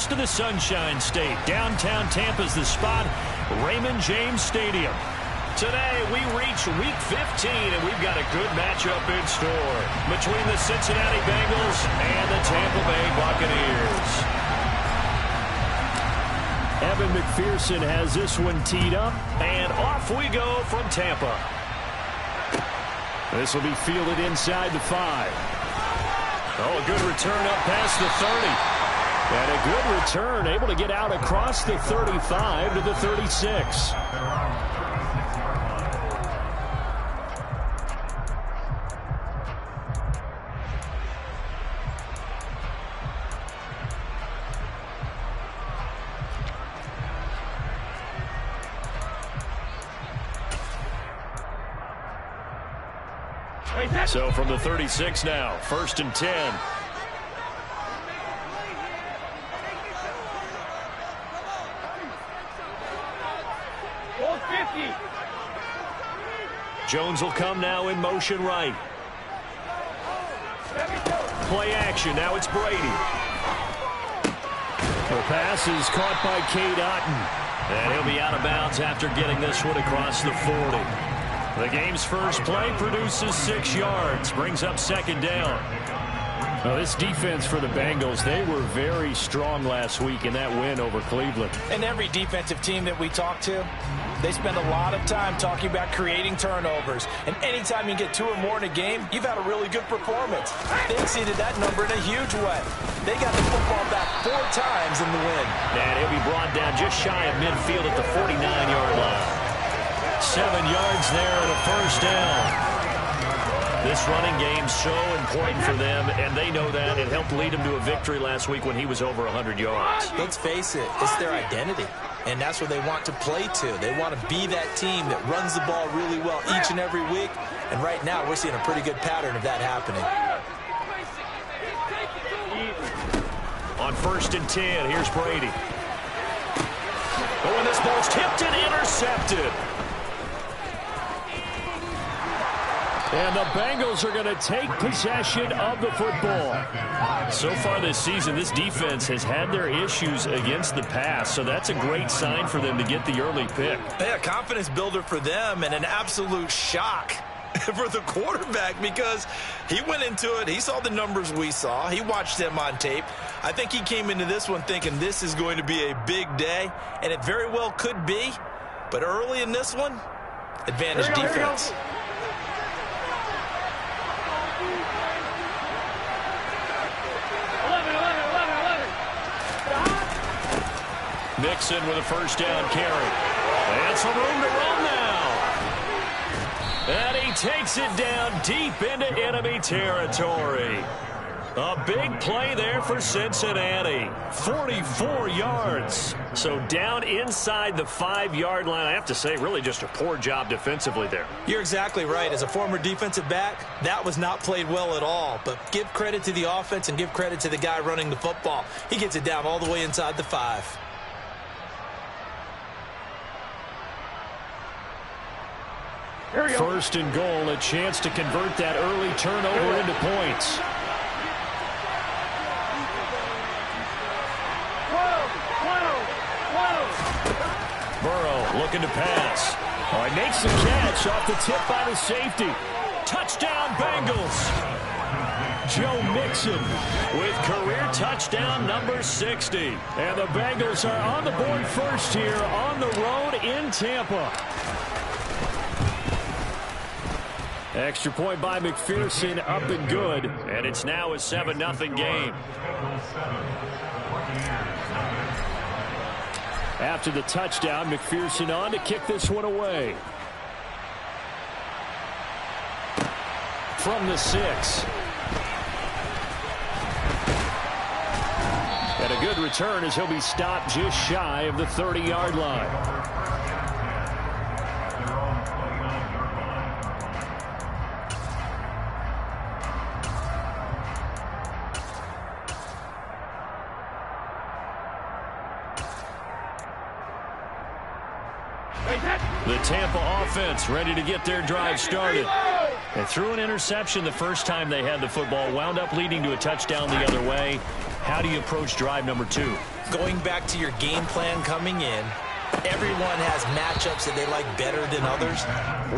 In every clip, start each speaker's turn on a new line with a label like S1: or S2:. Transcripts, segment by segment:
S1: close to the Sunshine State. Downtown Tampa's the spot, Raymond James Stadium. Today, we reach Week 15, and we've got a good matchup in store between the Cincinnati Bengals and the Tampa Bay Buccaneers. Evan McPherson has this one teed up, and off we go from Tampa. This will be fielded inside the 5. Oh, a good return up past the 30. And a good return, able to get out across the 35 to the 36. So from the 36 now, 1st and 10. Jones will come now in motion right. Play action. Now it's Brady. The pass is caught by Cade Otton. And he'll be out of bounds after getting this one across the 40. The game's first play produces 6 yards, brings up 2nd down. Now, this defense for the Bengals, they were very strong last week in that win over Cleveland.
S2: And every defensive team that we talk to, they spend a lot of time talking about creating turnovers. And anytime you get 2 or more in a game, you've had a really good performance. They exceeded that number in a huge way. They got the football back 4 times in the win.
S1: And he'll be brought down just shy of midfield at the 49-yard line. 7 yards there and a 1st down. This running game's so important for them, and they know that. It helped lead them to a victory last week when he was over 100 yards.
S2: Let's face it, it's their identity, and that's what they want to play to. They want to be that team that runs the ball really well each and every week, and right now we're seeing a pretty good pattern of that happening.
S1: On 1st and 10, here's Brady. Oh, and this ball's tipped and intercepted. And the Bengals are going to take possession of the football. So far this season, this defense has had their issues against the pass, so that's a great sign for them to get the early pick.
S2: Yeah, confidence builder for them and an absolute shock for the quarterback because he went into it. He saw the numbers we saw. He watched them on tape. I think he came into this one thinking this is going to be a big day, and it very well could be. But early in this one, advantage defense.
S1: Mixon with a 1st down carry. And some room to run now. And he takes it down deep into enemy territory. A big play there for Cincinnati. 44 yards. So down inside the 5-yard line. I have to say, really just a poor job defensively there.
S2: You're exactly right. As a former defensive back, that was not played well at all. But give credit to the offense and give credit to the guy running the football. He gets it down all the way inside the 5.
S1: 1st and goal, a chance to convert that early turnover into points. Burrow looking to pass. Oh, he makes the catch off the tip by the safety. Touchdown, Bengals. Joe Mixon with career touchdown number 60. And the Bengals are on the board first here on the road in Tampa. Extra point by McPherson, up and good. And it's now a 7-0 game. After the touchdown, McPherson on to kick this one away. From the 6. And a good return as he'll be stopped just shy of the 30-yard line. The Tampa offense ready to get their drive started. They threw an interception the first time they had the football, wound up leading to a touchdown the other way. How do you approach drive number 2?
S2: Going back to your game plan coming in, everyone has matchups that they like better than others,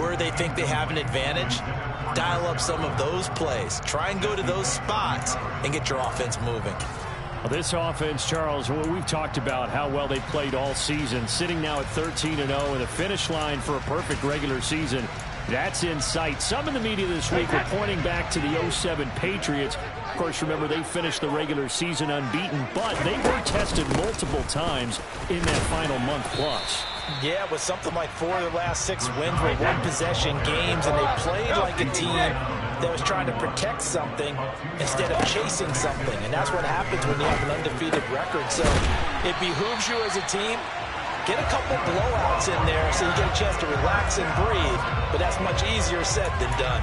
S2: where they think they have an advantage. Dial up some of those plays. Try and go to those spots and get your offense moving.
S1: Well, this offense, Charles, we've talked about how well they played all season, sitting now at 13-0 and a finish line for a perfect regular season. That's in sight. Some in the media this week were pointing back to the 07 Patriots. Of course, remember, they finished the regular season unbeaten, but they were tested multiple times in that final month plus.
S2: Yeah, with something like 4 of the last 6 wins were one-possession games, and they played like a team that was trying to protect something instead of chasing something. And that's what happens when you have an undefeated record. So it behooves you as a team. Get a couple blowouts in there so you get a chance to relax and breathe. But that's much easier said than done.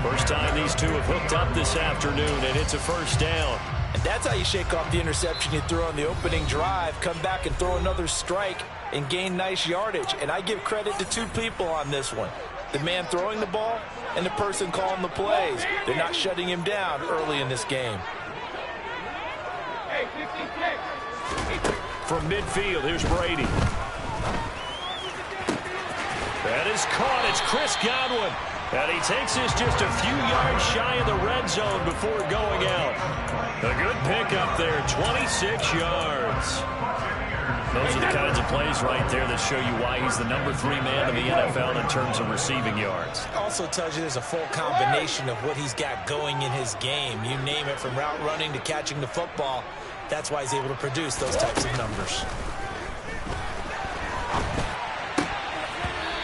S1: First time these two have hooked up this afternoon, and it's a first down.
S2: And that's how you shake off the interception you threw on the opening drive. Come back and throw another strike and gain nice yardage. And I give credit to 2 people on this one. The man throwing the ball and the person calling the plays. They're not shutting him down early in this game.
S1: From midfield, here's Brady. That is caught. It's Chris Godwin. And he takes this just a few yards shy of the red zone before going out. A good pickup there, 26 yards. Those are the kinds of plays right there that show you why he's the number 3 man in the NFL in terms of receiving yards.
S2: Also tells you there's a full combination of what he's got going in his game. You name it, from route running to catching the football. That's why he's able to produce those types of numbers.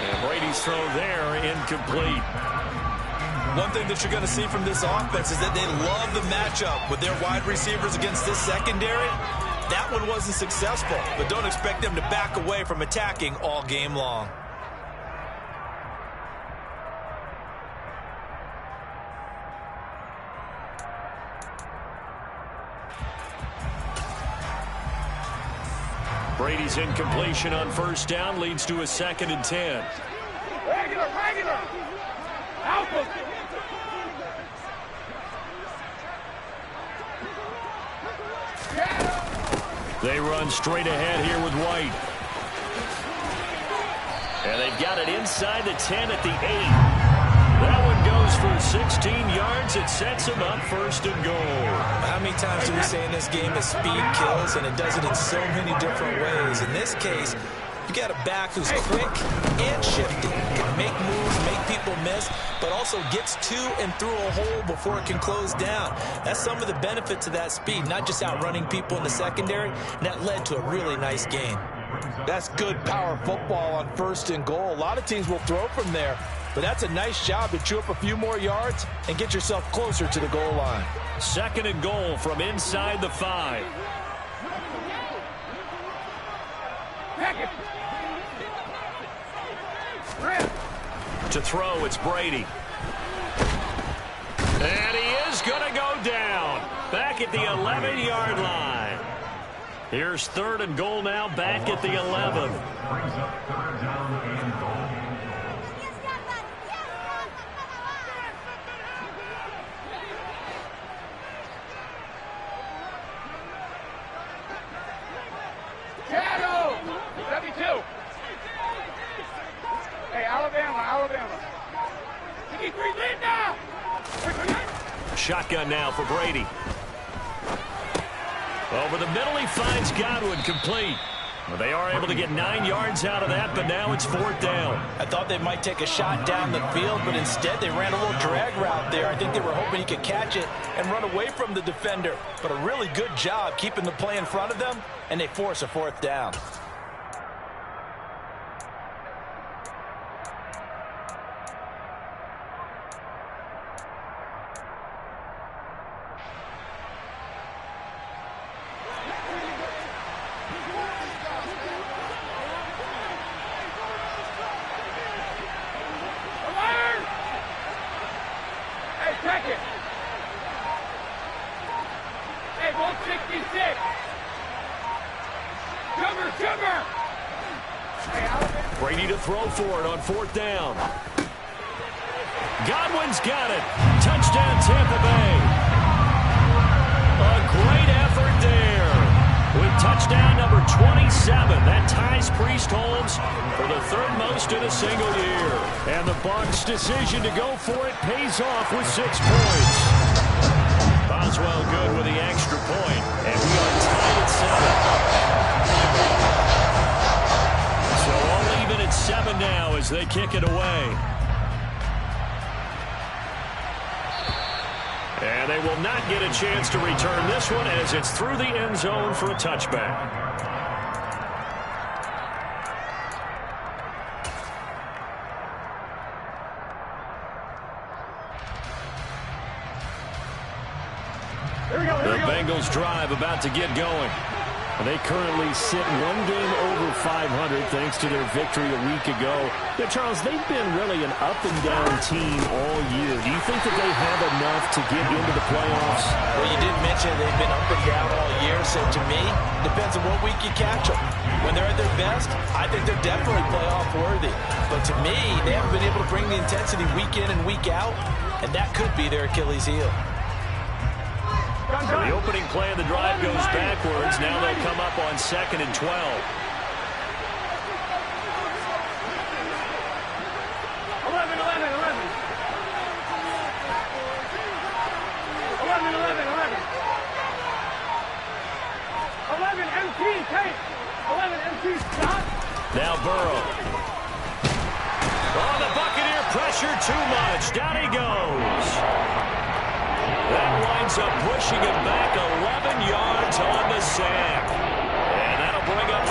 S1: And Brady's throw there, incomplete.
S2: One thing that you're going to see from this offense is that they love the matchup with their wide receivers against this secondary. That one wasn't successful, but don't expect them to back away from attacking all game long.
S1: Brady's incompletion on first down leads to a 2nd and 10.
S3: Regular. Alpha.
S1: They run straight ahead here with White. And they've got it inside the 10 at the 8. That one goes for 16 yards. It sets them up 1st and goal.
S2: How many times do we say in this game that speed kills, and it does it in so many different ways? In this case, you got a back who's quick and shifty. Can make moves, make people miss, but also gets to and through a hole before it can close down. That's some of the benefits of that speed, not just outrunning people in the secondary, and that led to a really nice gain. That's good power football on 1st and goal. A lot of teams will throw from there, but that's a nice job to chew up a few more yards and get yourself closer to the goal line.
S1: 2nd and goal from inside the 5. To throw, it's Brady. And he is going to go down. Back at the 11-yard line. Here's 3rd and goal now, back at the 11.
S3: Shadow. 72. Hey, Alabama. He can lead now.
S1: Shotgun now for Brady. Over the middle, he finds Godwin, complete. Well, they are able to get 9 yards out of that, but now it's 4th down.
S2: I thought they might take a shot down the field, but instead they ran a little drag route there. I think they were hoping he could catch it and run away from the defender. But a really good job keeping the play in front of them, and they force a 4th down.
S1: Brady to throw for it on 4th down. Godwin's got it. Touchdown, Tampa Bay. A great effort there. With time Touchdown number 27. That ties Priest Holmes for the third most in a single year. And the Bucs' decision to go for it pays off with 6 points. Boswell good with the extra point. And we are tied at 7. So all even at 7 now as they kick it away. And they will not get a chance to return this one as it's through the end zone for a touchback. The Bengals drive about to get going. They currently sit 1 game over 500 thanks to their victory a week ago. Yeah, Charles, they've been really an up-and-down team all year. Do you think that they have enough to get into the playoffs?
S2: Well, you did mention they've been up and down all year, so to me, depends on what week you catch them. When they're at their best, I think they're definitely playoff worthy. But to me, they haven't been able to bring the intensity week in and week out, and that could be their Achilles heel.
S1: The opening play of the drive goes backwards. Now they'll come up on 2nd and 12. 11, 11, 11. 11, 11, 11. 11 MT, take. 11 MT, stop. Now Burrow. Oh, the Buccaneer pressure too much. Down he goes. That winds up pushing him back 11 yards on the sack. And that'll bring up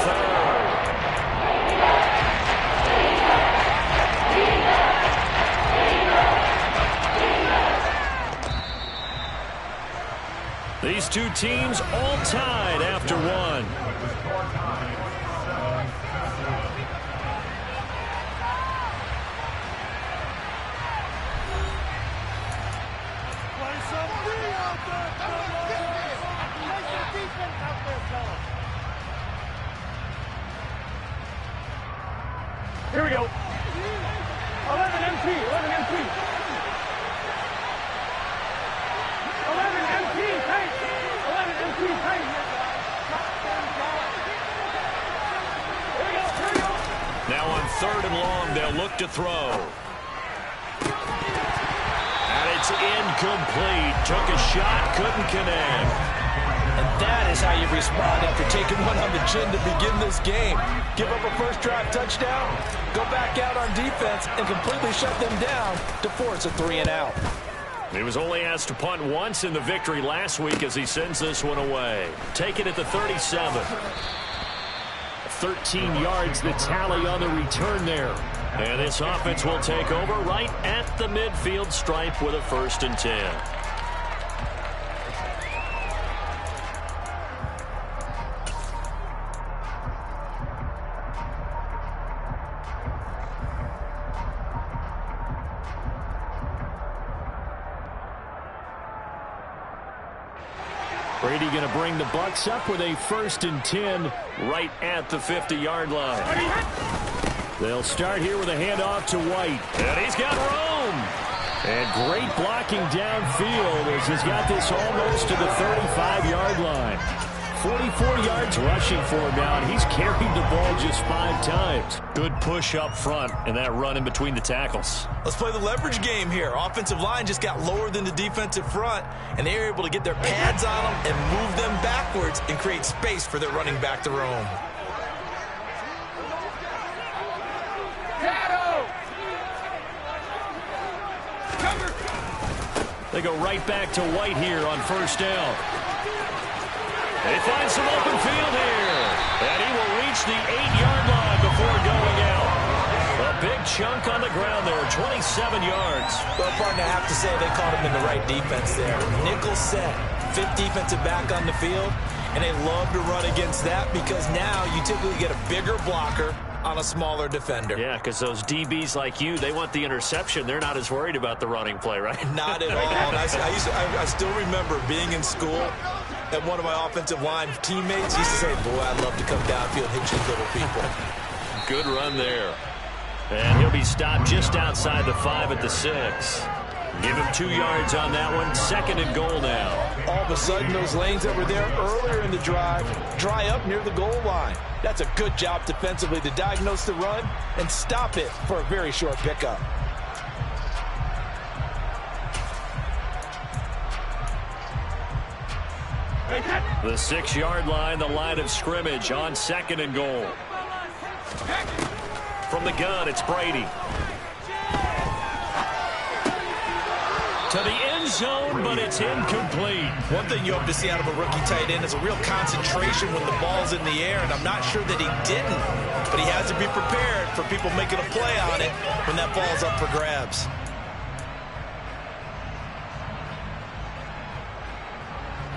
S1: 3rd. These two teams all tied after 1. Here we go. 11 MT, 11 MT. 11 MT, tight. 11 MT, tight. Here we go, here we go. Now on 3rd and long, they'll look to throw. And it's incomplete. Took a shot, couldn't connect.
S2: And that is how you respond after taking one on the chin to begin this game. Give up a first drive touchdown, go back out on defense, and completely shut them down to force a 3 and out.
S1: He was only asked to punt once in the victory last week as he sends this one away. Take it at the 37. 13 yards the tally on the return there. And this offense will take over right at the midfield stripe with a 1st and 10. Brady going to bring the Bucs up with a 1st and 10 right at the 50-yard line. They'll start here with a handoff to White. And he's got room. And great blocking downfield as he's got this almost to the 35-yard line. 44 yards rushing for him now, and he's carried the ball just 5 times. Good push up front and that run in between the tackles.
S2: Let's play the leverage game here. Offensive line just got lower than the defensive front, and they were able to get their pads on them and move them backwards and create space for their running back to roam.
S1: They go right back to White here on 1st down. They find some open field here. And he will reach the 8-yard line before going out. A big chunk on the ground there, 27 yards.
S2: Well, partner, I have to say they caught him in the right defense there. Nickel set, 5th defensive back on the field, and they love to run against that because now you typically get a bigger blocker on a smaller defender.
S1: Yeah, because those DBs like you, they want the interception. They're not as worried about the running play, right?
S2: Not at all. And I still remember being in school, and one of my offensive line teammates used to say, boy, I'd love to come downfield and hit you little people.
S1: Good run there. And he'll be stopped just outside the 5 at the 6. Give him 2 yards on that one. 2nd and goal now.
S2: All of a sudden, those lanes that were there earlier in the drive dry up near the goal line. That's a good job defensively to diagnose the run and stop it for a very short pickup.
S1: The 6-yard line, the line of scrimmage on 2nd and goal. From the gun, it's Brady. To the end zone, but it's incomplete.
S2: One thing you hope to see out of a rookie tight end is a real concentration when the ball's in the air, and I'm not sure that he didn't, but he has to be prepared for people making a play on it when that ball's up for grabs.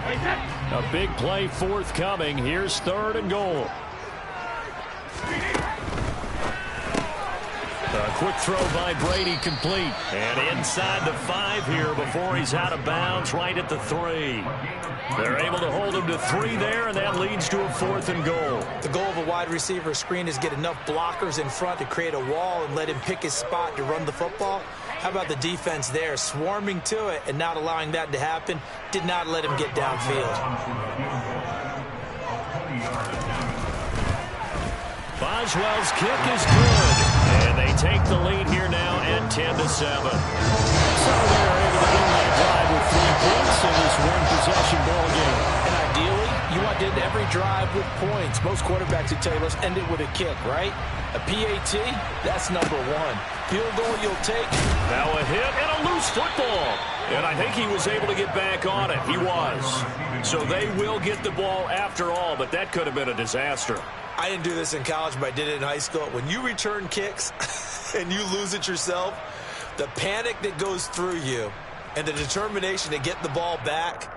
S1: A big play forthcoming. Here's 3rd and goal. A quick throw by Brady complete. And inside the 5 here before he's out of bounds right at the 3. They're able to hold him to 3 there, and that leads to a 4th and goal.
S2: The goal of a wide receiver screen is get enough blockers in front to create a wall and let him pick his spot to run the football. How about the defense there, swarming to it and not allowing that to happen? Did not let him get downfield.
S1: Boswell's kick is good. And they take the lead here now at 10-7. So they're able to end that drive with 3 points in this one-possession ball game.
S2: And ideally, you want to end every drive with points. Most quarterbacks would tell you, let's end it with a kick, right? A PAT, that's number 1. Field goal you'll take.
S1: Now a hit and a loose football. And I think he was able to get back on it. He was. So they will get the ball after all, but that could have been a disaster.
S2: I didn't do this in college, but I did it in high school. When you return kicks and you lose it yourself, the panic that goes through you and the determination to get the ball back,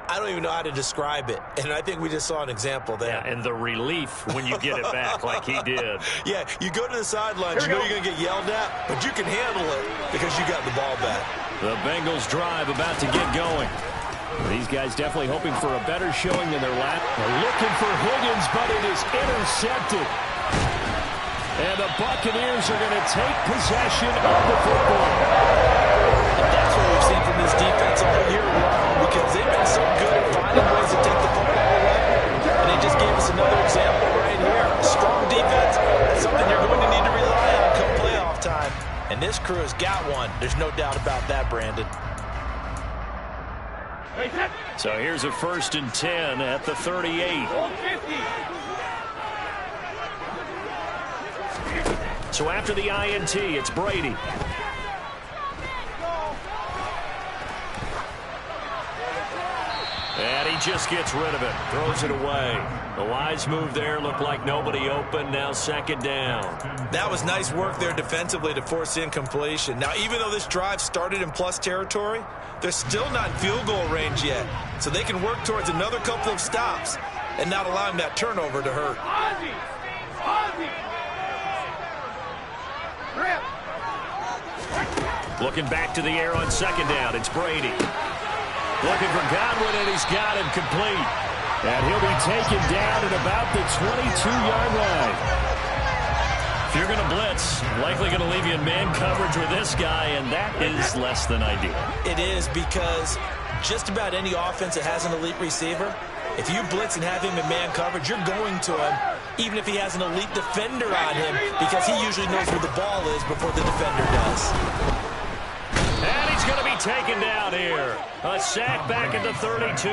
S2: I don't even know how to describe it. And I think we just saw an example there.
S1: Yeah, and the relief when you get it back like he did.
S2: Yeah, you go to the sidelines, you know you're going to get yelled at, but you can handle it because you got the ball back.
S1: The Bengals drive about to get going. These guys definitely hoping for a better showing than their last. They're looking for Higgins, but it is intercepted. And the Buccaneers are going to take possession of the football.
S2: And that's what we've seen from this defense all year long, because they've been so good at finding ways to take the football away. And they just gave us another example right here. A strong defense, that's something you're going to need to rely on come playoff time. And this crew has got one. There's no doubt about that, Brandon.
S1: So here's a 1st and 10 at the 38. So after the INT, it's Brady. And he just gets rid of it, throws it away. The wise move there, looked like nobody open, now 2nd down.
S2: That was nice work there defensively to force incompletion. Now, even though this drive started in plus territory, they're still not in field goal range yet. So they can work towards another couple of stops and not allowing that turnover to hurt.
S1: Looking back to the air on 2nd down, it's Brady. Looking for Godwin, and he's got him complete. And he'll be taken down at about the 22-yard line. If you're going to blitz, likely going to leave you in man coverage with this guy, and that is less than ideal.
S2: It is, because just about any offense that has an elite receiver, if you blitz and have him in man coverage, you're going to him, even if he has an elite defender on him, because he usually knows where the ball is before the defender does.
S1: And he's going to be taken down here. A sack back at the 32.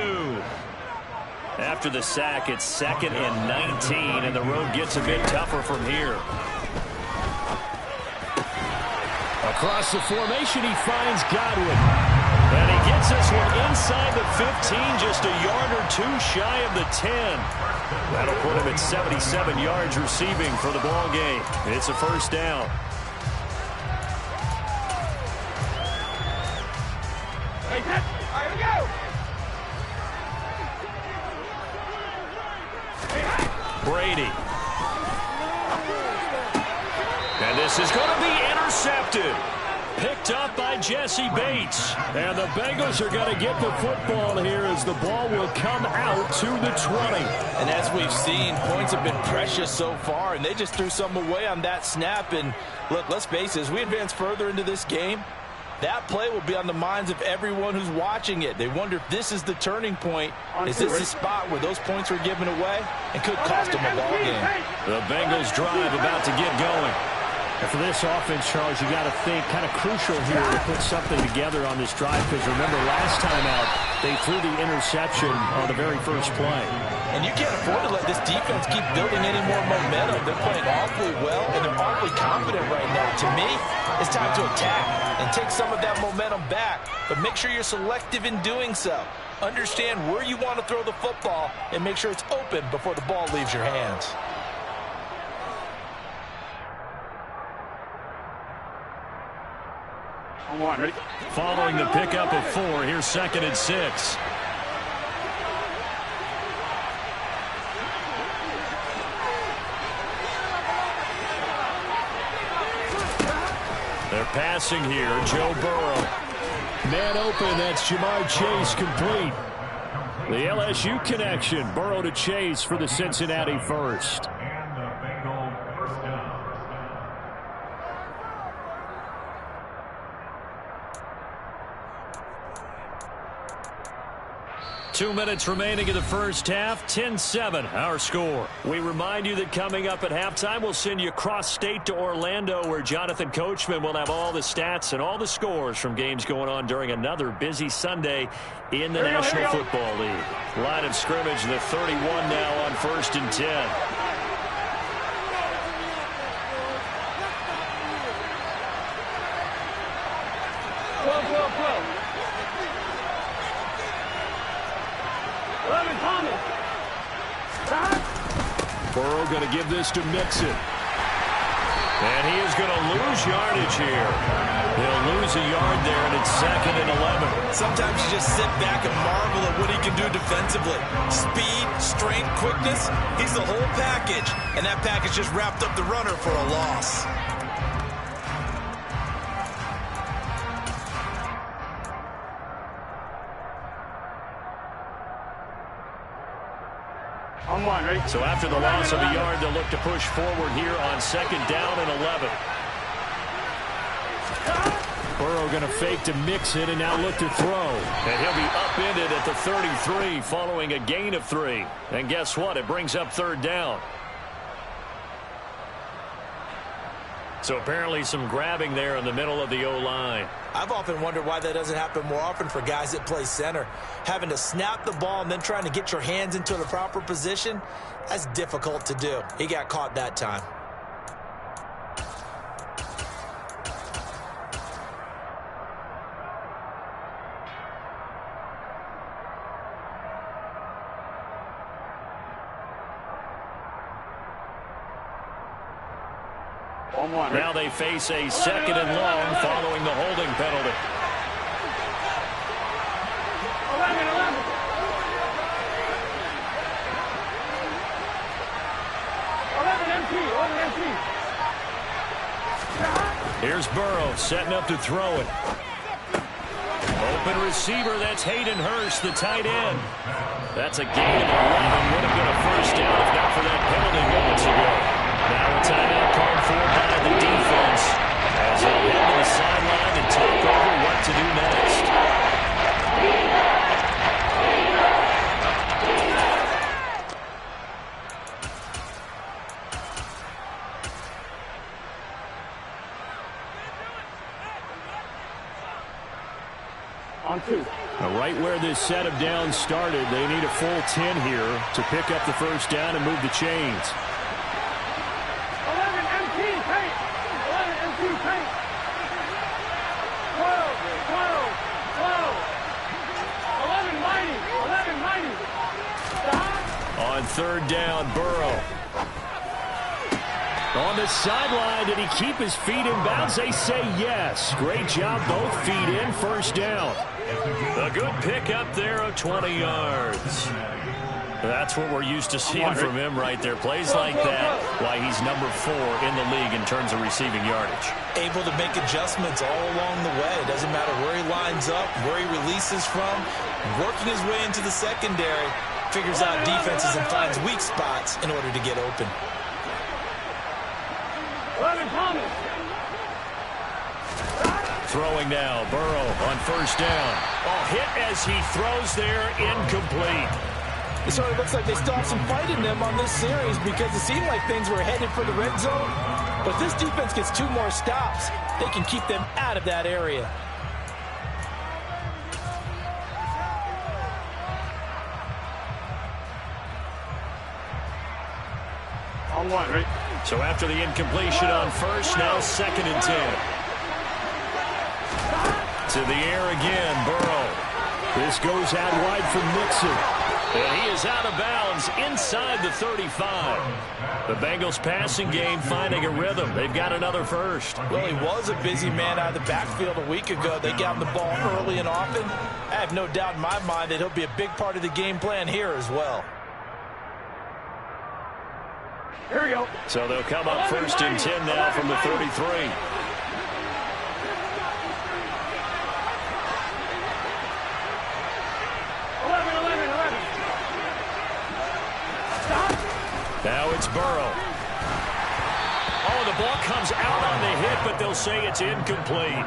S1: After the sack, it's 2nd and 19, and the road gets a bit tougher from here. Across the formation, he finds Godwin. And he gets this one inside the 15, just a yard or 2 shy of the 10. That'll put him at 77 yards receiving for the ball game. It's a 1st down.
S3: Here we go.
S1: Brady. And this is going to be intercepted. Picked up by Jesse Bates. And the Bengals are going to get the football here as the ball will come out to the 20.
S2: And as we've seen, points have been precious so far, and they just threw some away on that snap. And look, let's face it, as we advance further into this game, That play will be on the minds of everyone who's watching it. They wonder if this is the turning point. Is this the spot where those points were given away and could cost them a ball game?
S1: The Bengals drive about to get going.
S4: And for this offense, Charles, you got to think kind of crucial here to put something together on this drive, because remember last time out they threw the interception on the very first play.
S2: And you can't afford to let this defense keep building any more momentum. They're playing awfully well, and they're awfully confident right now. To me, it's time to attack and take some of that momentum back. But make sure you're selective in doing so. Understand where you want to throw the football and make sure it's open before the ball leaves your hands.
S1: Following the pickup of 4, here's 2nd and 6. They're passing here. Joe Burrow. Man open. That's Jamar Chase complete. The LSU connection. Burrow to Chase for the Cincinnati first. 2 minutes remaining in the first half. 10-7 our score. We remind you that coming up at halftime, we'll send you cross-state to Orlando, where Jonathan Coachman will have all the stats and all the scores from games going on during another busy Sunday in the National Football League. Line of scrimmage, the 31 now on 1st and 10. Burrow going to give this to Mixon. And he is going to lose yardage here. He'll lose a yard there, and it's 2nd and 11.
S2: Sometimes you just sit back and marvel at what he can do defensively. Speed, strength, quickness, he's the whole package. And that package just wrapped up the runner for a loss.
S1: So after the loss of a yard, they'll look to push forward here on 2nd down and 11.
S4: Burrow going to fake to Mixon and now look to throw.
S1: And he'll be upended at the 33 following a gain of 3. And guess what? It brings up 3rd down. So apparently some grabbing there in the middle of the O-line.
S2: I've often wondered why that doesn't happen more often for guys that play center. Having to snap the ball and then trying to get your hands into the proper position, that's difficult to do. He got caught that time.
S1: Now they face a 2nd and long following the holding penalty. 11 Here's Burrow setting up to throw it. Open receiver, that's Hayden Hurst, the tight end. That's a gain of 11. Would have been a first down if not for that penalty moments ago. Now a timeout called for by the defense as they'll head to the sideline and talk over what to do next.
S3: On 2.
S4: Now right where this set of downs started, they need a full 10 here to pick up the first down and move the chains.
S3: 11 MT paint. 11 MT paint. 12, 12, 12. 11 mighty. 11 mighty. Stop.
S1: On 3rd down, Burrow.
S4: On the sideline, did he keep his feet in bounds? They say yes. Great job, both feet in, first down.
S1: A good pickup there of 20 yards. That's what we're used to seeing from him right there. Plays like that, why he's number 4 in the league in terms of receiving yardage.
S2: Able to make adjustments all along the way. It doesn't matter where he lines up, where he releases from. Working his way into the secondary, figures out defenses and finds weak spots in order to get open.
S3: 11 Thomas.
S1: Throwing now, Burrow on first down. Oh, hit as he throws there, incomplete.
S2: It sort of looks like they still have some fight in them on this series because it seemed like things were headed for the red zone. But if this defense gets 2 more stops, they can keep them out of that area.
S3: On one, right?
S1: So after the incompletion on first, now 2nd and 10. To the air again, Burrow.
S4: This goes out wide for Mixon.
S1: And he is out of bounds inside the 35. The Bengals passing game finding a rhythm. They've got another first.
S2: Well, he was a busy man out of the backfield a week ago. They got him the ball early and often. I have no doubt in my mind that he'll be a big part of the game plan here as well.
S3: Here we go.
S1: So they'll come up 1st and 10 now from the 33. Now it's Burrow. Oh, the ball comes out on the hit, but they'll say it's incomplete.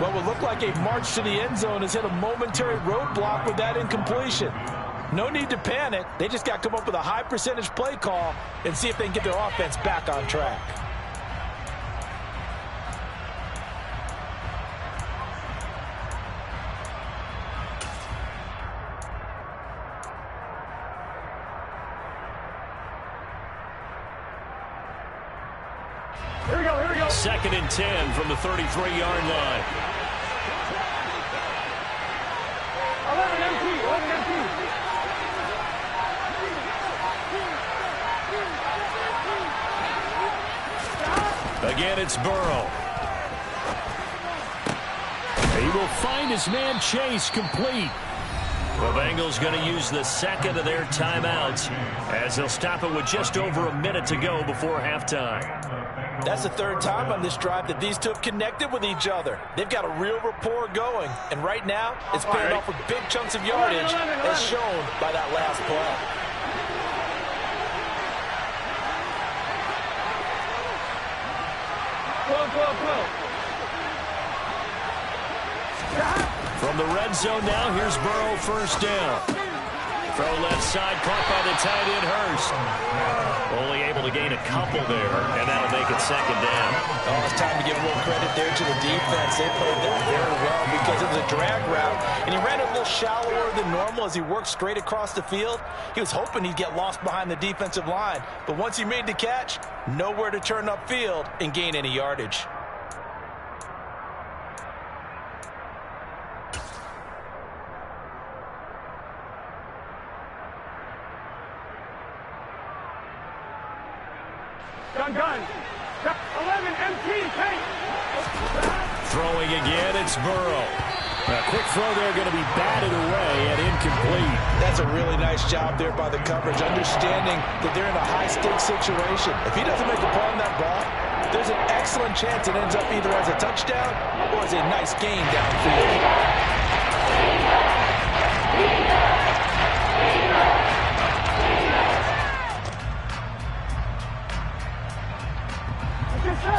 S2: What would look like a march to the end zone has hit a momentary roadblock with that incompletion. No need to panic. They just got to come up with a high percentage play call and see if they can get their offense back on track.
S3: Here we go, here we go.
S1: 2nd and 10 from the 33-yard line.
S3: 11 empty, 11 empty.
S1: Again, it's Burrow.
S4: He will find his man Chase complete.
S1: The Bengals going to use the 2nd of their timeouts as they'll stop it with just over a minute to go before halftime.
S2: That's the 3rd time on this drive that these two have connected with each other. They've got a real rapport going, and right now it's paying off with big chunks of yardage as shown by that last play.
S1: From the red zone now, here's Burrow, first down. Throw left side, caught by the tight end, Hurst. Only able to gain a couple there, and that'll make it 2nd down.
S2: Oh, it's time to give a little credit there to the defense. They played that very well because it was a drag route, and he ran a little shallower than normal as he worked straight across the field. He was hoping he'd get lost behind the defensive line, but once he made the catch, nowhere to turn upfield and gain any yardage.
S3: Gun. 11 empty, take.
S1: Throwing again, it's Burrow.
S4: A quick throw there going to be batted away and incomplete.
S2: That's a really nice job there by the coverage, understanding that they're in a high-stakes situation. If he doesn't make a play on that ball, there's an excellent chance it ends up either as a touchdown or as a nice gain downfield.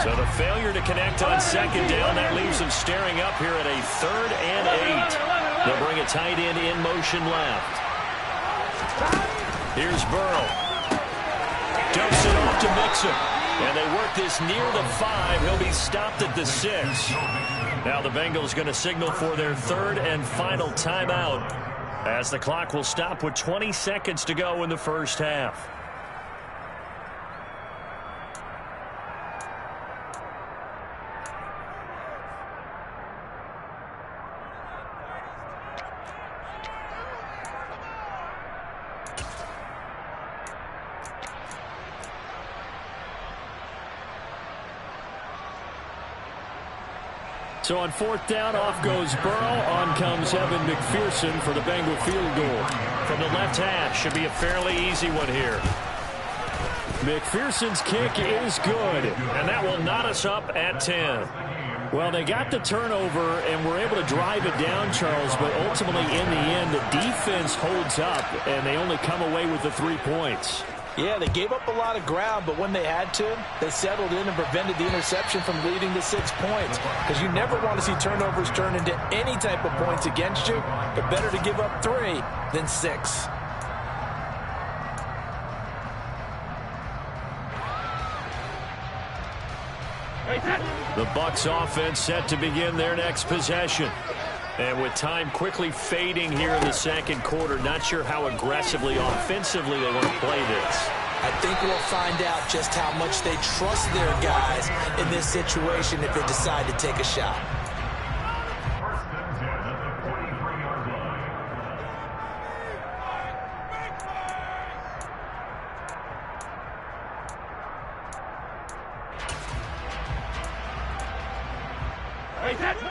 S1: So the failure to connect on 2nd down, that leaves them staring up here at a 3rd and 8. They'll bring a tight end in motion left. Here's Burrow. Dumps it off to Mixon. And they work this near the 5. He'll be stopped at the 6. Now the Bengals going to signal for their 3rd and final timeout as the clock will stop with 20 seconds to go in the first half.
S4: So on 4th down, off goes Burrow. On comes Evan McPherson for the Bengal field goal.
S1: From the left hash, should be a fairly easy one here.
S4: McPherson's kick is good.
S1: And that will knot us up at 10.
S4: Well, they got the turnover and were able to drive it down, Charles, but ultimately in the end, the defense holds up, and they only come away with the 3 points.
S2: Yeah, they gave up a lot of ground, but when they had to, they settled in and prevented the interception from leading to 6 points. Because you never want to see turnovers turn into any type of points against you, but better to give up 3 than 6.
S1: The Bucs offense set to begin their next possession. And with time quickly fading here in the second quarter, not sure how aggressively offensively they want to play this.
S2: I think we'll find out just how much they trust their guys in this situation if they decide to take a shot.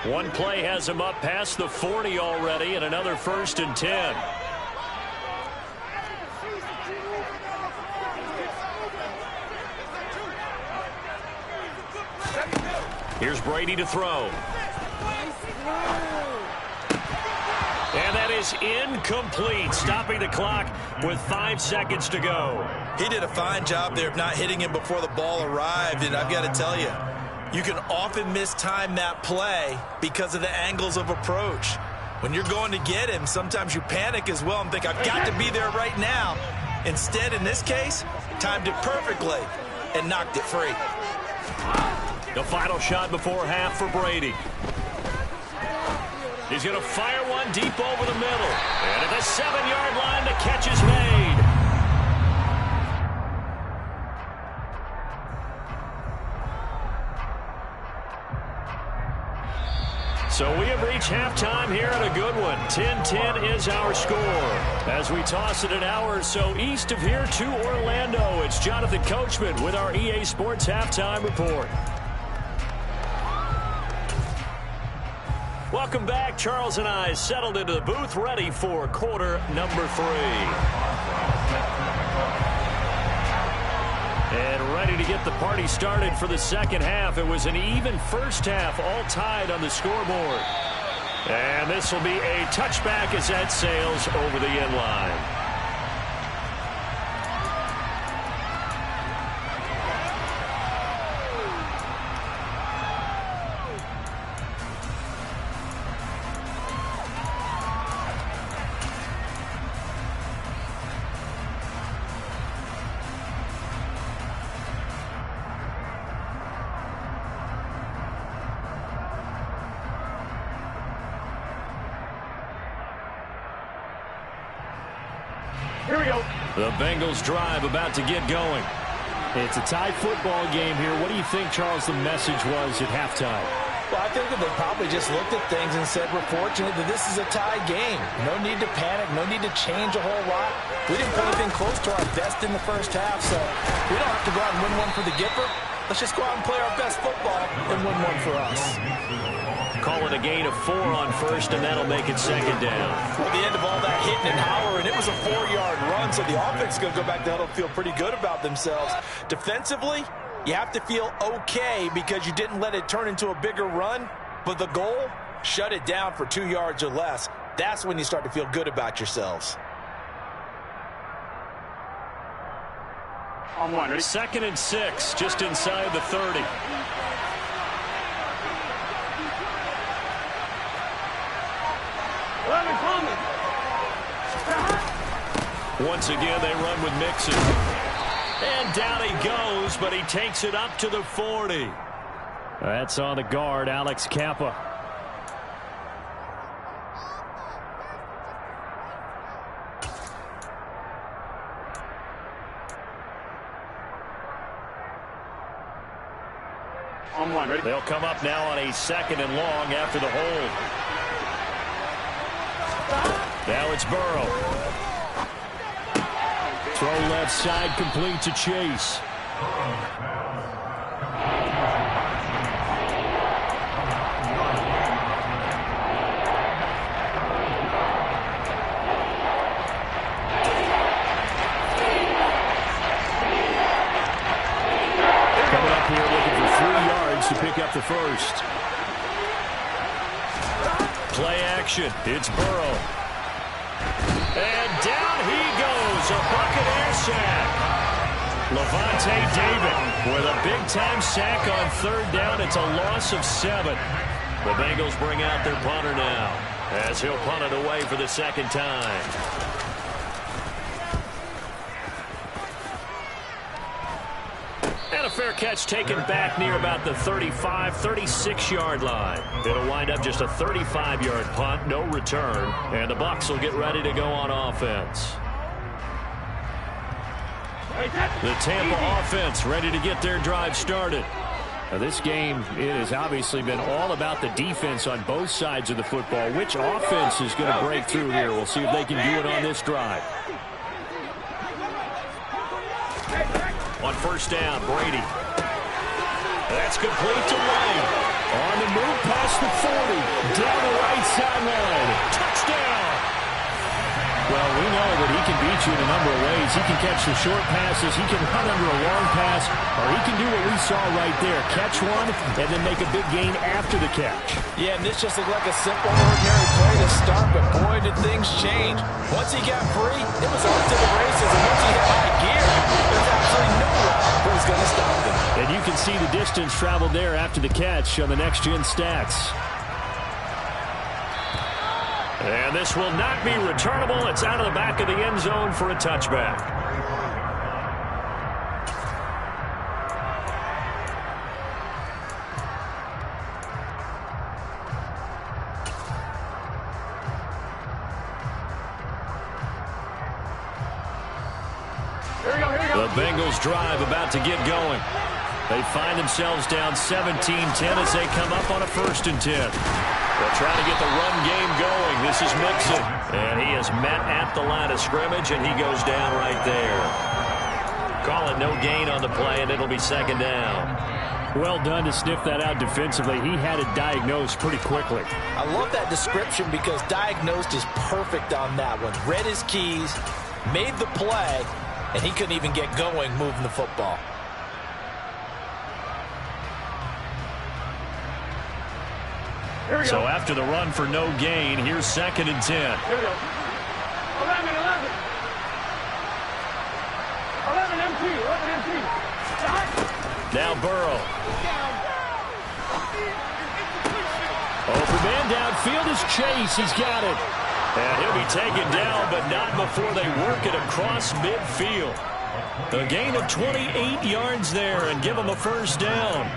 S1: One play has him up past the 40 already, and another 1st and 10. Here's Brady to throw. And that is incomplete, stopping the clock with 5 seconds to go.
S2: He did a fine job there of not hitting him before the ball arrived, and I've got to tell you, you can often mistime that play because of the angles of approach. When you're going to get him, sometimes you panic as well and think, I've got to be there right now. Instead, in this case, timed it perfectly and knocked it free.
S1: The final shot before half for Brady. He's going to fire one deep over the middle. And at the 7-yard line, the catch is made. So we have reached halftime here at a good one. 10-10 is our score. As we toss it an hour or so east of here to Orlando, it's Jonathan Coachman with our EA Sports Halftime Report. Welcome back. Charles and I settled into the booth, ready for quarter number 3. And ready to get the party started for the second half. It was an even first half, all tied on the scoreboard. And this will be a touchback as that sails over the end line.
S3: Here we go.
S1: The Bengals drive about to get going.
S4: It's a tie football game here. What do you think, Charles, the message was at halftime?
S2: Well, I think that they probably just looked at things and said, we're fortunate that this is a tie game. No need to panic. No need to change a whole lot. We didn't play anything close to our best in the first half, so we don't have to go out and win one for the Gipper. Let's just go out and play our best football and win one for us.
S1: Call it a gain of 4 on first, and that'll make it second down.
S2: At the end of all that hitting and hollering, it was a 4-yard run, so the offense is going to go back to huddle and feel pretty good about themselves. Defensively, you have to feel okay because you didn't let it turn into a bigger run, but the goal, shut it down for 2 yards or less. That's when you start to feel good about yourselves.
S3: On one. Ready?
S1: 2nd and 6, just inside the 30. Once again, they run with Mixon. And down he goes, but he takes it up to the 40.
S4: That's on the guard, Alex Kappa.
S3: On one. Ready?
S1: They'll come up now on a 2nd and long after the hold. Now it's Burrow.
S4: Throw left side, complete to Chase. Coming up here looking for 3 yards to pick up the first.
S1: Play action. It's Burrow. And down he goes. A Buccaneer sack. Levante David with a big-time sack on third down. It's a loss of 7. The Bengals bring out their punter now as he'll punt it away for the second time. And a fair catch taken back near about the 35, 36-yard line. It'll wind up just a 35-yard punt, no return, and the Bucs will get ready to go on offense. The Tampa offense ready to get their drive started. Now this game, it has obviously been all about the defense on both sides of the football. Which offense is going to break through here? We'll see if they can do it on this drive. On first down, Brady. That's complete to White. On the move past the 40. Down the right sideline. Touchdown. Well, we know that he can beat you in a number of ways. He can catch the short passes, he can run under a long pass, or he can do what we saw right there, catch one and then make a big gain after the catch.
S2: Yeah, and this just looked like a simple, ordinary play to start, but boy, did things change. Once he got free, it was off to the races, and once he hit high gear, there's absolutely no one who's going to stop him.
S1: And you can see the distance traveled there after the catch on the next-gen stats. And this will not be returnable. It's out of the back of the end zone for a touchback. The Bengals drive about to get going. They find themselves down 17-10 as they come up on a 1st and 10. They're trying to get the run game going. This is Mixon. And he is met at the line of scrimmage, and he goes down right there. Call it no gain on the play, and it'll be second down.
S4: Well done to sniff that out defensively. He had it diagnosed pretty quickly.
S2: I love that description because diagnosed is perfect on that one. Read his keys, made the play, and he couldn't even get going moving the football.
S1: So after the run for no gain, here's 2nd and 10.
S3: Here we go. 11 MT.
S1: Now Burrow. Open man downfield is Chase. He's got it. And he'll be taken down, but not before they work it across midfield. A gain of 28 yards there and give him a 1st down.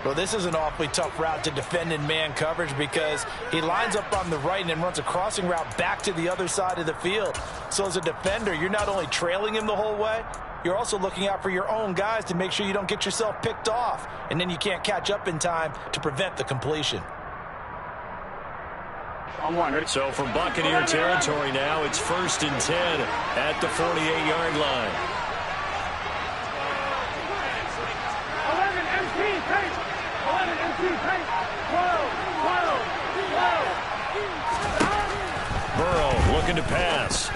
S2: Well, this is an awfully tough route to defend in man coverage because he lines up on the right and then runs a crossing route back to the other side of the field. So as a defender, you're not only trailing him the whole way, you're also looking out for your own guys to make sure you don't get yourself picked off. And then you can't catch up in time to prevent the completion.
S1: So from Buccaneer territory now, it's 1st and 10 at the 48-yard line.
S3: 11 MT, take. 11 MT, take. 12.
S1: Burrow looking to pass.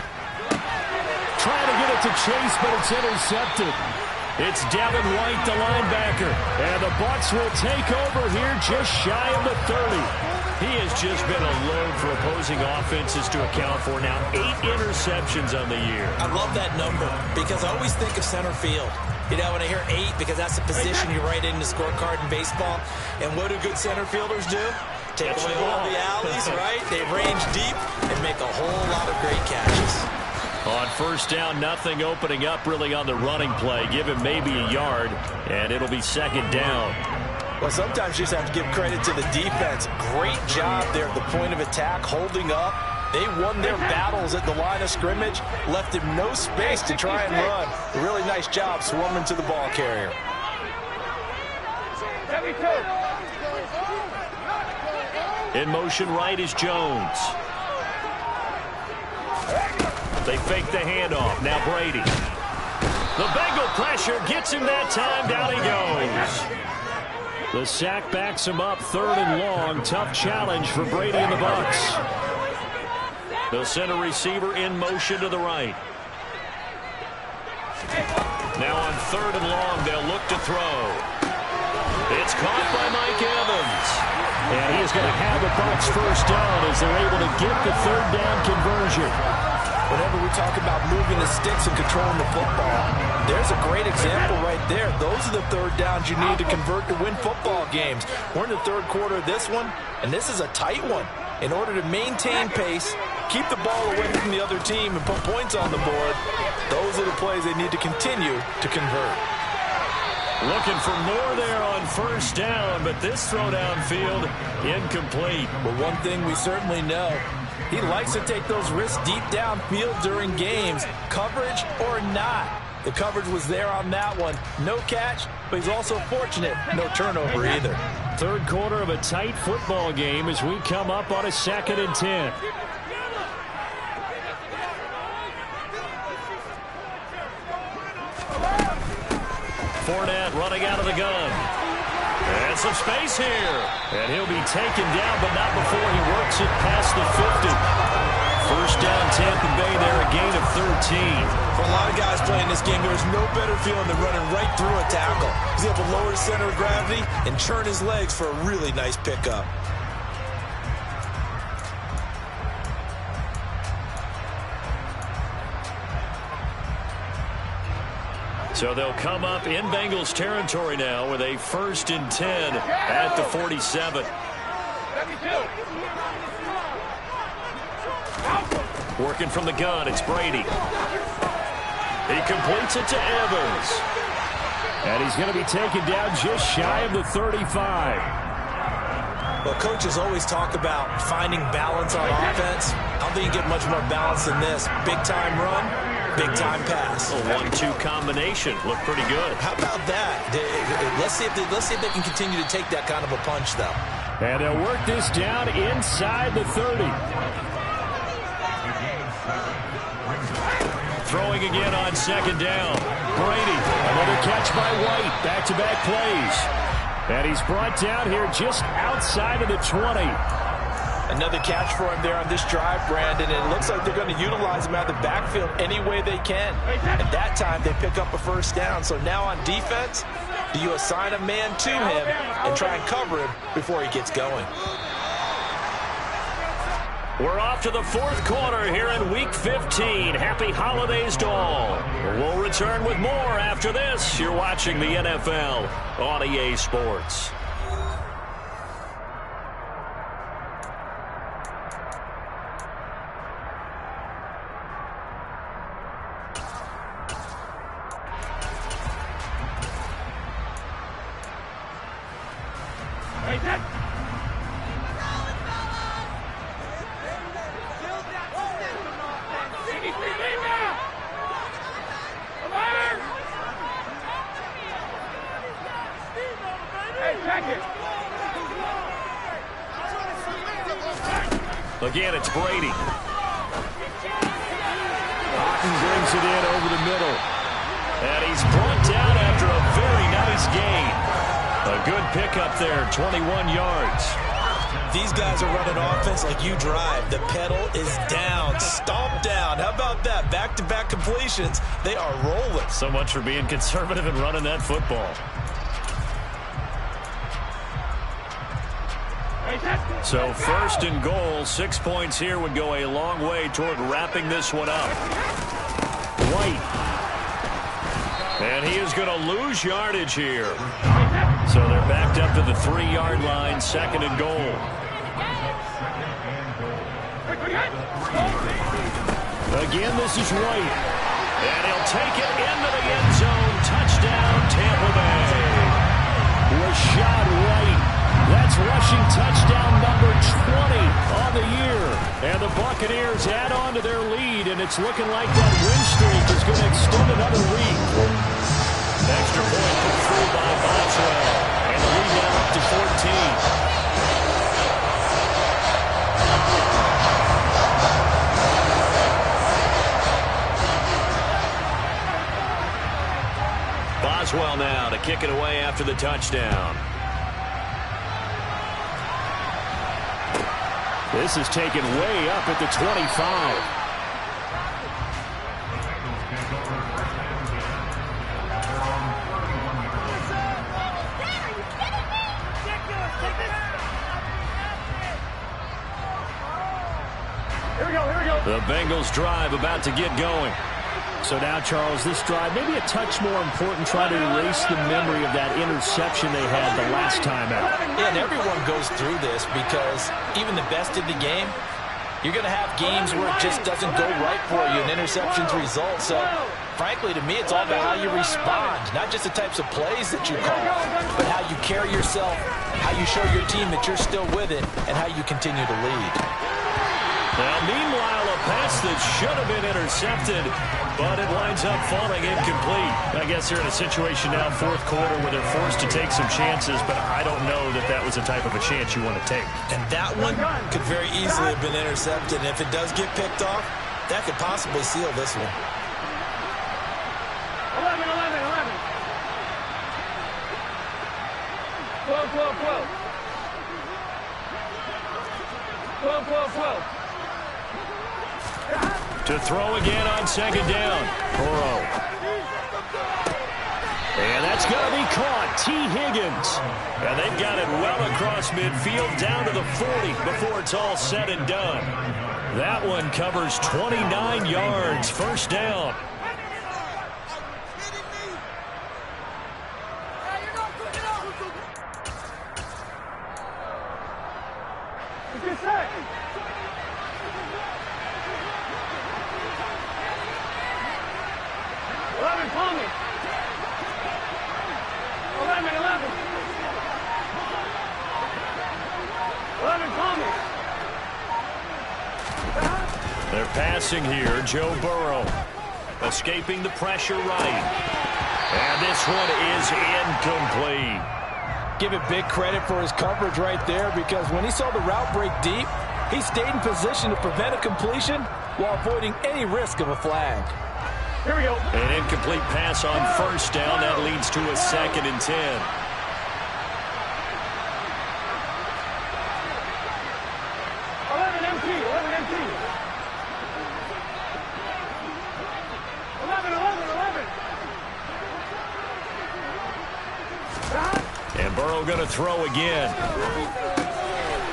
S4: Trying to get it to Chase, but it's intercepted.
S1: It's Devin White, the linebacker.
S4: And the Bucs will take over here just shy of the 30.
S1: He has just been a load for opposing offenses to account for. Now 8 interceptions on the year.
S2: I love that number because I always think of center field. You know, when I hear 8, because that's the position you write in the scorecard in baseball. And what do good center fielders do? Take away all the alleys, right? They range deep and make a whole lot of great catches.
S1: On first down, nothing opening up really on the running play. Give him maybe a yard, and it'll be second down.
S2: Well, sometimes you just have to give credit to the defense. Great job there at the point of attack, holding up. They won their battles at the line of scrimmage, left him no space to try and run. A really nice job swarming to the ball carrier.
S1: In motion right is Jones. They fake the handoff. Now Brady. The Bengal pressure gets him that time. Down he goes. The sack backs him up 3rd and long. Tough challenge for Brady and the Bucs. The center receiver in motion to the right. Now on 3rd and long, they'll look to throw. It's caught by Mike Evans.
S4: And he is going to have the Bucs first down as they're able to get the 3rd down conversion.
S2: Whenever we talk about moving the sticks and controlling the football, There's a great example right there. Those are the third downs you need to convert to win football games. We're in the third quarter of this one, and this is a tight one. In order to maintain pace, keep the ball away from the other team, and put points on the board, those are the plays they need to continue to convert.
S1: Looking for more there on first down, but this throw downfield incomplete.
S2: But one thing we certainly know, he likes to take those risks deep downfield during games, coverage or not. The coverage was there on that one. No catch, but he's also fortunate. No turnover either.
S4: Third quarter of a tight football game as we come up on a 2nd and 10.
S1: Fournette running out of the gun. And some space here. And he'll be taken down, but not before he works it past the 50. First down, Tampa Bay there, a gain of 13.
S2: For a lot of guys playing this game, there's no better feeling than running right through a tackle. He's able to lower his center of gravity and churn his legs for a really nice pickup.
S1: So they'll come up in Bengals territory now with a 1st and 10 at the 47. Working from the gun, it's Brady. He completes it to Evans.
S4: And he's going to be taken down just shy of the 35.
S2: Well, coaches always talk about finding balance on offense. I don't think you get much more balance than this. Big-time run, big-time pass.
S1: A 1-2 combination. Looked pretty good.
S2: How about that? Let's see if they can continue to take that kind of a punch, though.
S4: And they'll work this down inside the 30.
S1: Throwing again on 2nd down. Brady, another catch by White. Back-to-back plays. And he's brought down here just outside of the 20.
S2: Another catch for him there on this drive, Brandon. And it looks like they're going to utilize him out of the backfield any way they can. At that time, they pick up a first down. So now on defense, do you assign a man to him and try and cover him before he gets going?
S1: We're off to the 4th quarter here in Week 15. Happy holidays to all. We'll return with more after this. You're watching the NFL on EA Sports. Again, it's Brady.
S4: Otten brings it in over the middle.
S1: And he's brought down after a very nice gain. A good pickup there, 21 yards.
S2: These guys are running offense like you drive. The pedal is down, stomped down. How about that? Back-to-back completions. They are rolling.
S1: So much for being conservative and running that football. So 1st and goal, 6 points here would go a long way toward wrapping this one up. White. And he is going to lose yardage here. So they're backed up to the 3-yard line, 2nd and goal.
S4: Again, this is White.
S1: And he'll take it into the end zone. Touchdown, Tampa Bay.
S4: Rashad White. That's rushing touchdown number 20 on the year. And the Buccaneers add on to their lead, and it's looking like that win streak is going to extend another week.
S1: Extra point put through by Boswell. And the lead now up to 14. Boswell now to kick it away after the touchdown.
S4: This is taken way up at the 25.
S1: The Bengals drive about to get going.
S4: So now, Charles, this drive, maybe a touch more important, try to erase the memory of that interception they had the last time out.
S2: Yeah, and everyone goes through this because even the best in the game, you're going to have games where it just doesn't go right for you and interceptions result. So, frankly, to me, it's all about how you respond, not just the types of plays that you call, but how you carry yourself, how you show your team that you're still with it, and how you continue to lead.
S1: Now, meanwhile, a pass that should have been intercepted, but it winds up falling incomplete. I guess they're in a situation now, fourth quarter, where they're forced to take some chances, but I don't know that that was the type of a chance you want to take.
S2: And that one could very easily have been intercepted. And if it does get picked off, that could possibly seal this one.
S3: 11, 11, 11. 12, 12, 12. 12, 12, 12.
S1: To throw again on second down. Burrow. And that's going to be caught. T. Higgins. And they've got it well across midfield down to the 40 before it's all said and done. That one covers 29 yards. First down. They're passing here. Joe Burrow escaping the pressure right. And this one is incomplete.
S2: Give it big credit for his coverage right there, because when he saw the route break deep, he stayed in position to prevent a completion while avoiding any risk of a flag.
S3: Here we go.
S1: An incomplete pass on first down. That leads to a 2nd and 10.
S3: 11 MT, 11 MT. 11, 11, 11.
S1: And Burrow going to throw again.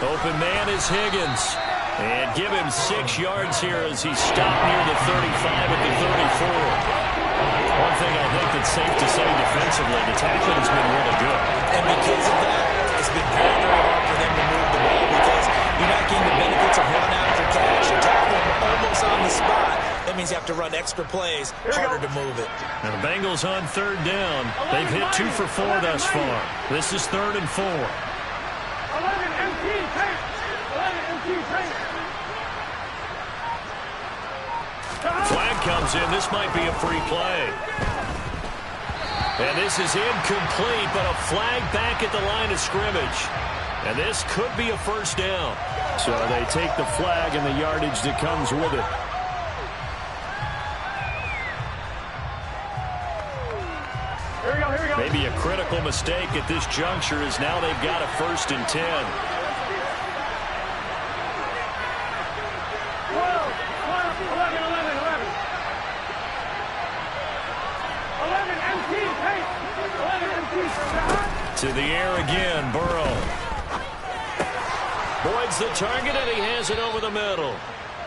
S1: Open man is Higgins. And give him 6 yards here as he stopped near the 35 at the 34. One thing I think that's safe to say defensively, the tackling has been really good.
S2: And because of that, it's been very, very hard for them to move the ball, because you're not getting the benefits of run after catch. You're tackling almost on the spot. That means you have to run extra plays, harder to move it.
S1: And the Bengals on third down. They've hit 2 for 4 thus far. This is 3rd and 4.
S3: 11 MT, tank. 11 MT, tank.
S1: Flag comes in. This might be a free play. And this is incomplete, but a flag back at the line of scrimmage. And this could be a first down.
S4: So they take the flag and the yardage that comes with it.
S3: Here we go, here we go.
S1: Maybe a critical mistake at this juncture, as now they've got a 1st and 10.
S3: 11 MT, tank. 11 MT.
S1: To the air again, Burrow. Boyd's the target, and he has it over the middle.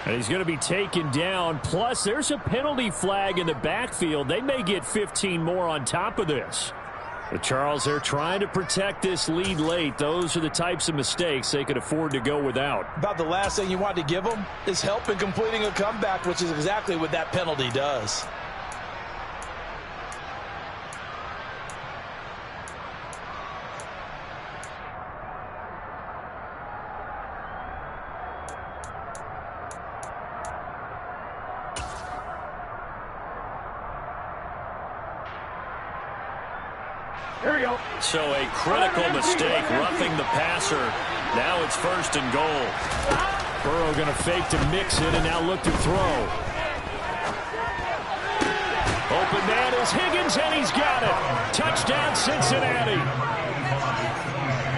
S4: And he's going to be taken down. Plus, there's a penalty flag in the backfield. They may get 15 more on top of this. But Charles, they're trying to protect this lead late. Those are the types of mistakes they could afford to go without.
S2: About the last thing you want to give them is help in completing a comeback, which is exactly what that penalty does.
S3: Here we go.
S1: So a critical mistake, roughing the passer. Now it's 1st and goal.
S4: Burrow going to fake to mix it and now look to throw. Open man is Higgins, and he's got it. Touchdown, Cincinnati.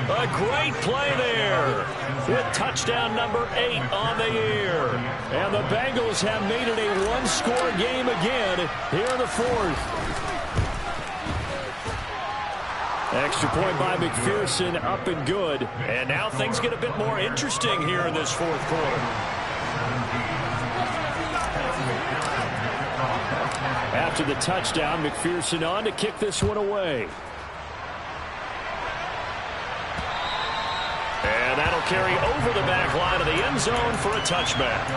S1: A great play there. With touchdown number 8 on the year.
S4: And the Bengals have made it a one-score game again here in the 4th. Extra point by McPherson, up and good.
S1: And now things get a bit more interesting here in this 4th quarter.
S4: after the touchdown. McPherson on to kick this one away.
S1: And that'll carry over the back line of the end zone for a touchback.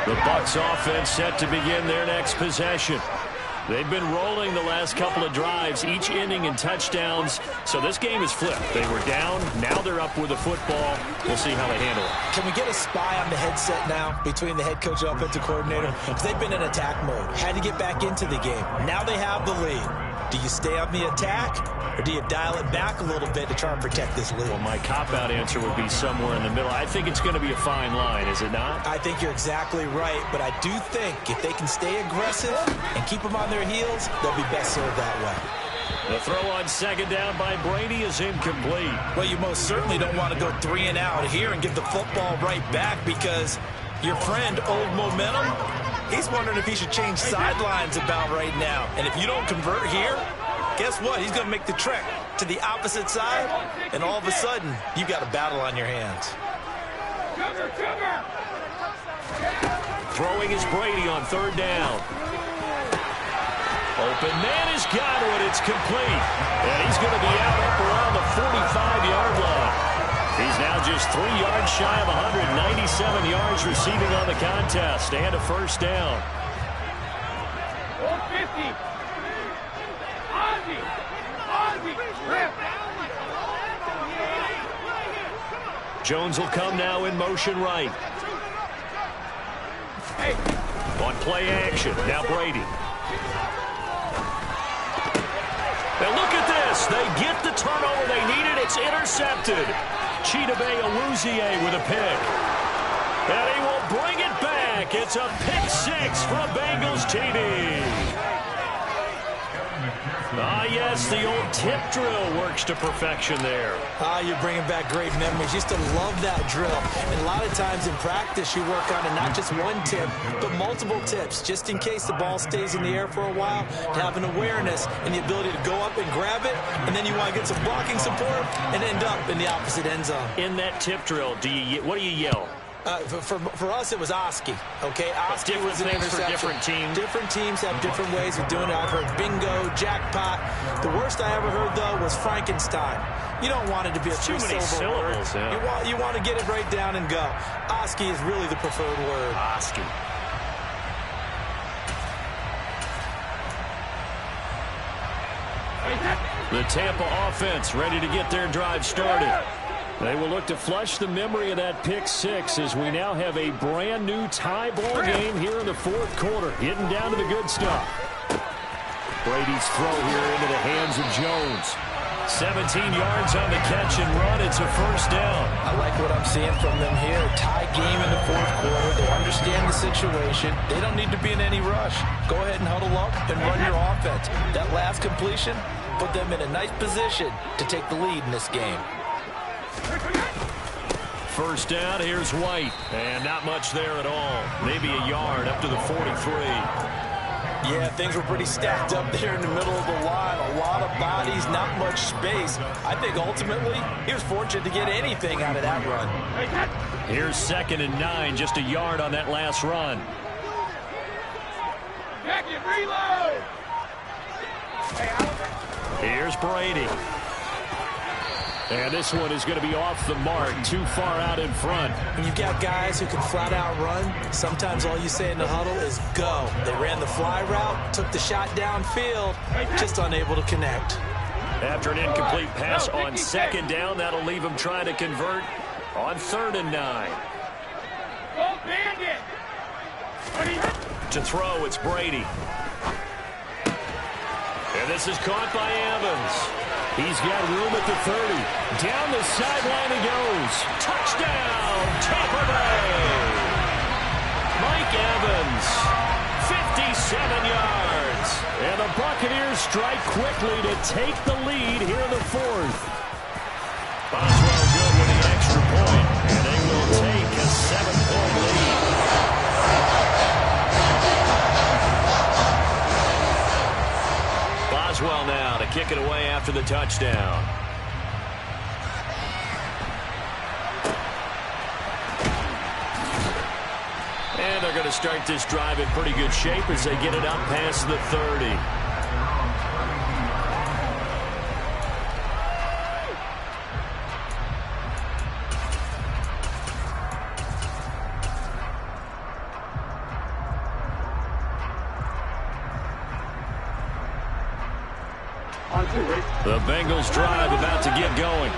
S1: The Bucs offense set to begin their next possession. They've been rolling the last couple of drives, each ending in touchdowns. So this game is flipped. They were down. Now they're up with the football. We'll see how they handle it.
S2: Can we get a spy on the headset now between the head coach and offensive coordinator? Because they've been in attack mode. Had to get back into the game. Now they have the lead. Do you stay on the attack, or do you dial it back a little bit to try and protect this lead?
S1: Well, my cop-out answer would be somewhere in the middle. I think it's going to be a fine line, is it not?
S2: I think you're exactly right, but I do think if they can stay aggressive and keep them on their heels, they'll be best served that way.
S1: The throw on second down by Brady is incomplete.
S2: Well, you most certainly don't want to go 3 and out here and give the football right back, because your friend, Old Momentum, he's wondering if he should change sidelines about right now. And if you don't convert here, guess what? He's going to make the trek to the opposite side, and all of a sudden, you've got a battle on your hands.
S1: Throwing is Brady on third down. Open man has got it. It's complete. And he's going to be out up around the 45-yard line. He's now just 3 yards shy of 197 yards receiving on the contest, and a first down.
S3: 450.
S1: Jones will come now in motion right. On play action, now Brady. Now look at this. They get the turnover they needed. It's intercepted. Chidobe Awuzie with a pick. And he will bring it back. It's a pick 6 for a Bengals TD. Yes, the old tip drill works to perfection there.
S2: You're bringing back great memories. Used to love that drill. And a lot of times in practice, you work on it, not just one tip, but multiple tips, just in case the ball stays in the air for a while, to have an awareness and the ability to go up and grab it, and then you want to get some blocking support and end up in the opposite end zone.
S1: In that tip drill, what do you yell?
S2: For us, it was Oski. Okay, Oski was an interception.
S1: For different teams.
S2: Different teams have different ways of doing it. I've heard bingo, jackpot. The worst I ever heard, though, was Frankenstein. You don't want it to be a three-syllable word. Yeah. You want to get it right down and go. Oski is really the preferred word.
S1: Oski. The Tampa offense ready to get their drive started. They will look to flush the memory of that pick 6 as we now have a brand new tie ball game here in the fourth quarter. Getting down to the good stuff. Brady's throw here into the hands of Jones. 17 yards on the catch and run. It's a first down.
S2: I like what I'm seeing from them here. Tie game in the fourth quarter. They understand the situation. They don't need to be in any rush. Go ahead and huddle up and run your offense. That last completion put them in a nice position to take the lead in this game.
S1: First down, here's White. And not much there at all. Maybe a yard up to the 43.
S2: Yeah, things were pretty stacked up there in the middle of the line. A lot of bodies, not much space. I think ultimately he was fortunate to get anything out of that run.
S1: Here's 2nd and 9, just a yard on that last run.
S3: Jacket, reload!
S1: Here's Brady. And this one is going to be off the mark, too far out in front.
S2: When you've got guys who can flat out run, sometimes all you say in the huddle is go. They ran the fly route, took the shot downfield, just unable to connect.
S1: After an incomplete pass on 2nd down, that'll leave them trying to convert on 3rd and 9. To throw, it's Brady. And this is caught by Evans. He's got room at the 30. Down the sideline he goes. Touchdown, Tampa Bay. Mike Evans, 57 yards. And the Buccaneers strike quickly to take the lead here in the fourth. Boswell good with the extra point, and they will take a 7-point lead. Boswell now to kick it away after the touchdown. And they're going to start this drive in pretty good shape as they get it up past the 30. The Bengals drive about to get going.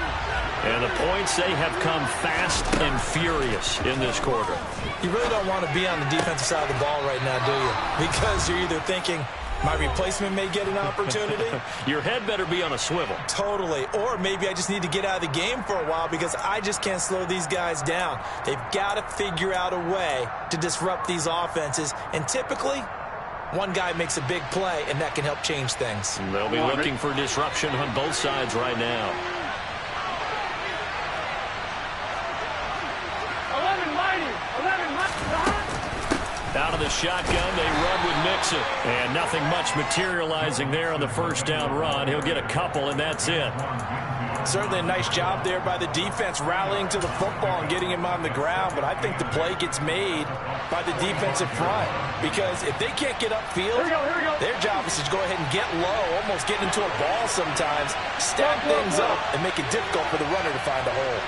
S1: And the points, they have come fast and furious in this quarter.
S2: You really don't want to be on the defensive side of the ball right now, do you? Because you're either thinking, my replacement may get an opportunity.
S1: Your head better be on a swivel.
S2: Totally. Or maybe I just need to get out of the game for a while because I just can't slow these guys down. They've got to figure out a way to disrupt these offenses. And typically, one guy makes a big play, and that can help change things.
S1: They'll be looking for disruption on both sides right now. Out of the shotgun, they run with Mixon. And nothing much materializing there on the first down run. He'll get a couple, and that's it.
S2: Certainly a nice job there by the defense rallying to the football and getting him on the ground. But I think the play gets made by the defensive front. Because if they can't get upfield, their job is to go ahead and get low, almost get into a ball sometimes, stack things up, and make it difficult for the runner to find a hole.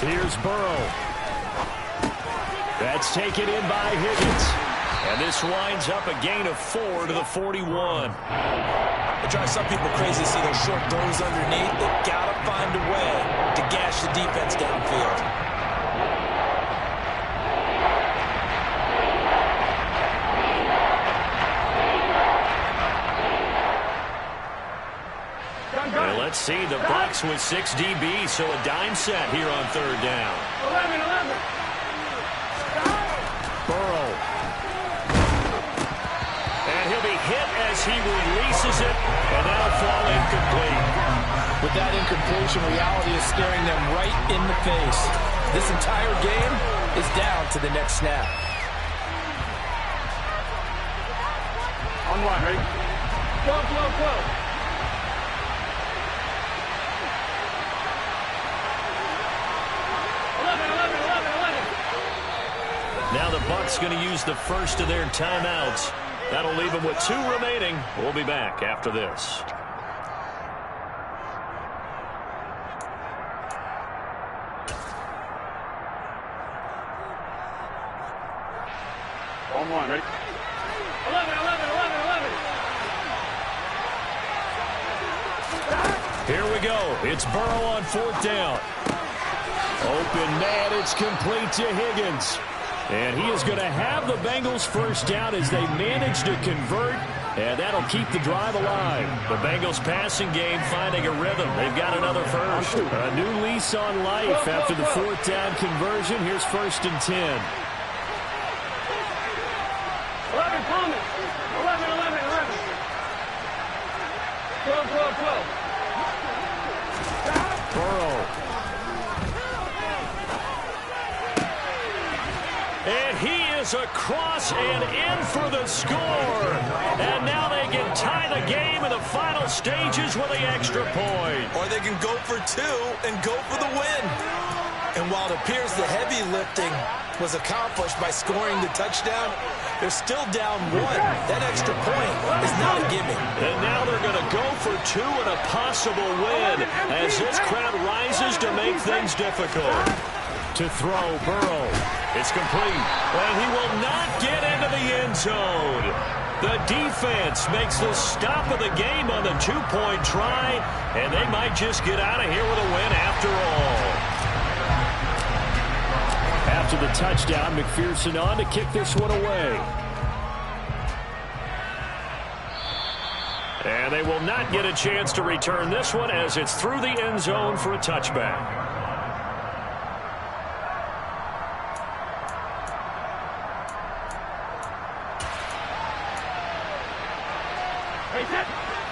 S4: Here's Burrow. That's taken in by Higgins.
S1: And this winds up a gain of 4 to the 41.
S2: It drives some people crazy to see those short throws underneath. They've got to find a way to gash the defense downfield.
S1: Well, let's see. The Bucs with 6 DBs, so a dime set here on third down.
S3: 11.
S1: Burrow. And he'll be hit as he releases it, and that'll fall incomplete.
S2: With that incompletion, reality is staring them right in the face. This entire game is down to the next snap.
S3: On one, ready? Go.
S1: Now the Bucs going to use the first of their timeouts. That'll leave them with 2 remaining. We'll be back after this.
S3: On one, ready? 11.
S1: Here we go. It's Burrow on 4th down. Open man, it's complete to Higgins. And he is going to have the Bengals first down as they manage to convert, and that'll keep the drive alive. The Bengals passing game finding a rhythm. They've got another first. A new lease on life after the 4th down conversion. Here's 1st and 10.
S3: 11 coming. 11. 12.
S1: Burrow. And he is across and in for the score. And now they can tie the game in the final stages with the extra point.
S2: Or they can go for 2 and go for the win. And while it appears the heavy lifting was accomplished by scoring the touchdown, they're still down 1. That extra point is not a gimme.
S1: And now they're going to go for 2 and a possible win as this crowd rises to make things difficult. To throw, Burrow. It's complete, and he will not get into the end zone. The defense makes the stop of the game on the 2-point try, and they might just get out of here with a win after all.
S4: After the touchdown, McPherson on to kick this one away.
S1: And they will not get a chance to return this one as it's through the end zone for a touchback.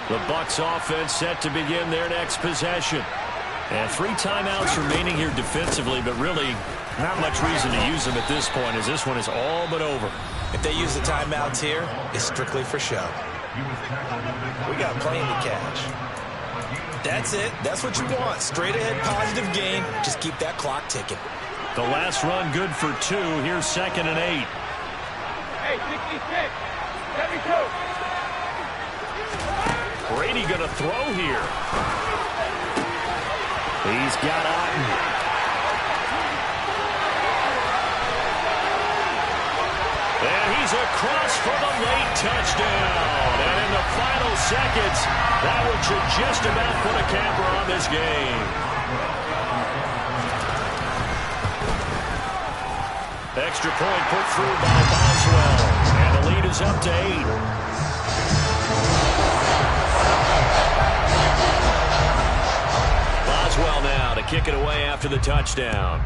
S1: The Bucs offense set to begin their next possession. And 3 timeouts remaining here defensively, but really not much reason to use them at this point as this one is all but over.
S2: If they use the timeouts here, it's strictly for show. We got plenty to catch. That's it. That's what you want. Straight ahead positive gain. Just keep that clock ticking.
S1: The last run good for 2. Here's 2nd and 8.
S3: Hey, 66, 72.
S1: Brady going to throw here.
S4: He's got Otten.
S1: And he's across for the late touchdown. And in the final seconds, that one should just about put a camper on this game. Extra point put through by Boswell. And the lead is up to 8. Boswell now to kick it away after the touchdown.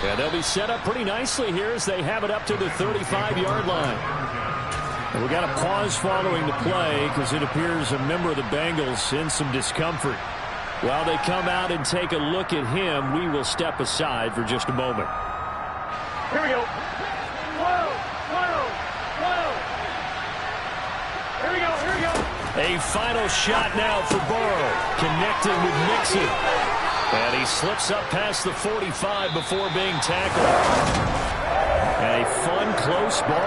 S4: And they'll be set up pretty nicely here as they have it up to the 35-yard line. And we got a pause following the play because it appears a member of the Bengals in some discomfort. While they come out and take a look at him, we will step aside for just a moment.
S3: Here we go. Here we go, here we go.
S1: A final shot now for Burrow. Connecting with Mixon. And he slips up past the 45 before being tackled. And a fun, close ball.